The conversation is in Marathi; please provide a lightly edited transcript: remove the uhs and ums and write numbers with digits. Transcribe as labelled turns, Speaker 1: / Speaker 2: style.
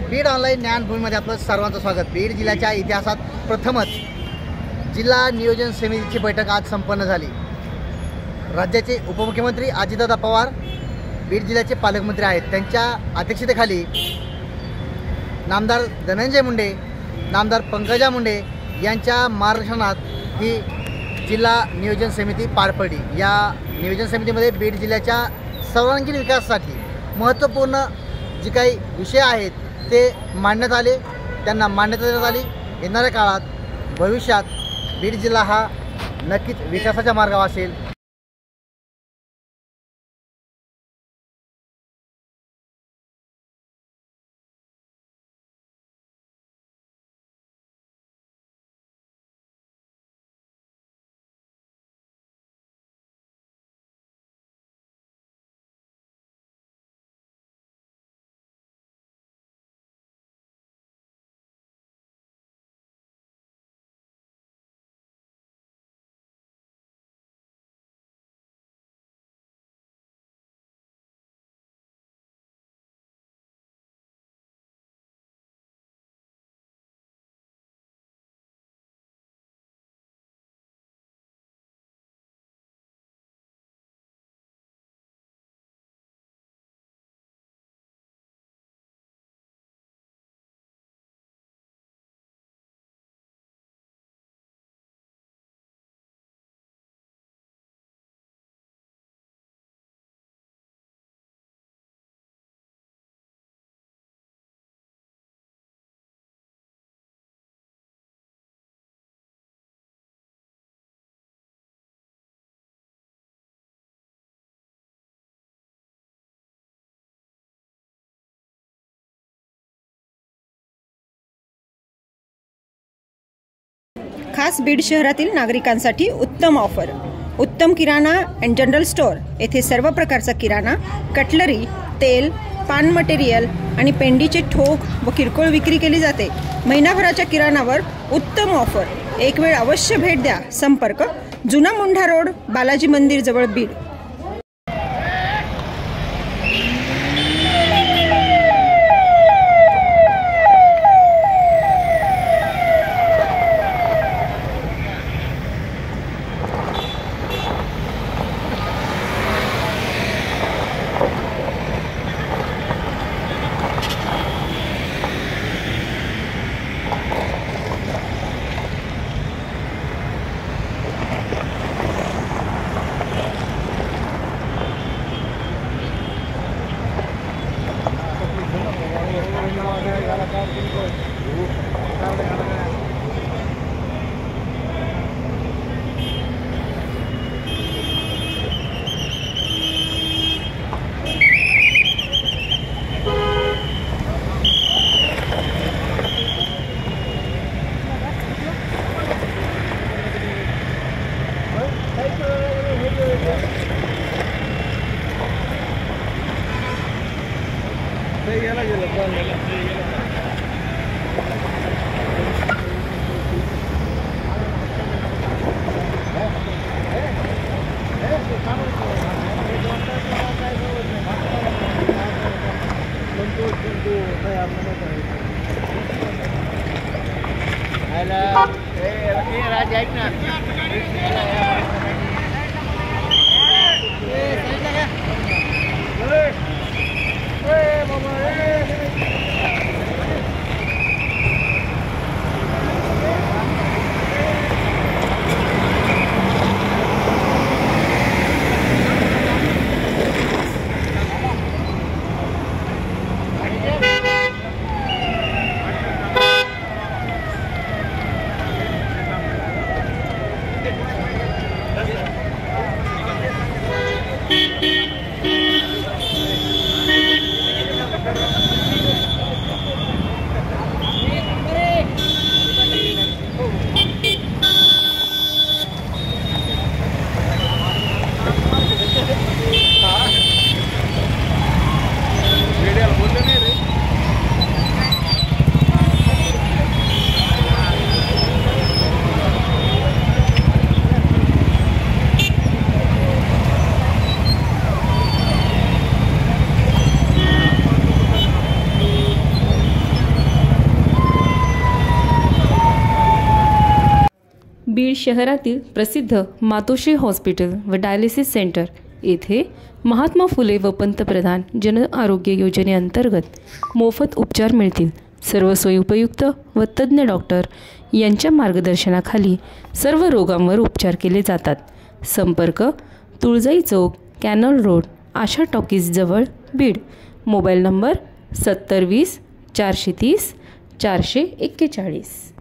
Speaker 1: बीड ऑनलाईन ज्ञानभूमीमध्ये आपलं सर्वांचं स्वागत। बीड जिल्ह्याच्या इतिहासात प्रथमच जिल्हा नियोजन समितीची बैठक आज संपन्न झाली। राज्याचे उपमुख्यमंत्री अजितदादा पवार, बीड जिल्ह्याचे पालकमंत्री आहेत, त्यांच्या अध्यक्षतेखाली नामदार धनंजय मुंडे, नामदार पंकजा मुंडे यांच्या मार्गदर्शनात ही जिल्हा नियोजन समिती पार पडली। या नियोजन समितीमध्ये बीड जिल्ह्याच्या सर्वांगीण विकासासाठी महत्त्वपूर्ण जे काही विषय आहेत ते मांडण्यात आले, त्यांना मान्यता देण्यात आली। येणाऱ्या काळात भविष्यात बीड जिल्हा हा नक्कीच विकासाच्या मार्गावर असेल।
Speaker 2: खास बीड शहरातील नागरिकांसाठी उत्तम ऑफर। उत्तम किराणा अँड जनरल स्टोअर येथे सर्व प्रकारचा किराणा, कटलरी, तेल, पान मटेरियल आणि पेंडीचे ठोक व किरकोळ विक्री केली जाते। महिनाभराच्या किराणावर उत्तम ऑफर। एक वेळ अवश्य भेट द्या। संपर्क जुना मुंढा रोड, बालाजी मंदिर जवळ, बीड।
Speaker 3: बीड शहरातील प्रसिद्ध मातोश्री हॉस्पिटल व डायलिसिस सेंटर येथे महात्मा फुले व पंतप्रधान जन आरोग्य योजनेअंतर्गत मोफत उपचार मिळतील। सर्व सोयीउपयुक्त व तज्ज्ञ डॉक्टर यांच्या मार्गदर्शनाखाली सर्व रोगांवर उपचार केले जातात। संपर्क तुळजाई चौक, कॅनल रोड, आशा टॉकीज जवळ, बीड। Mobile number 7020 430 441।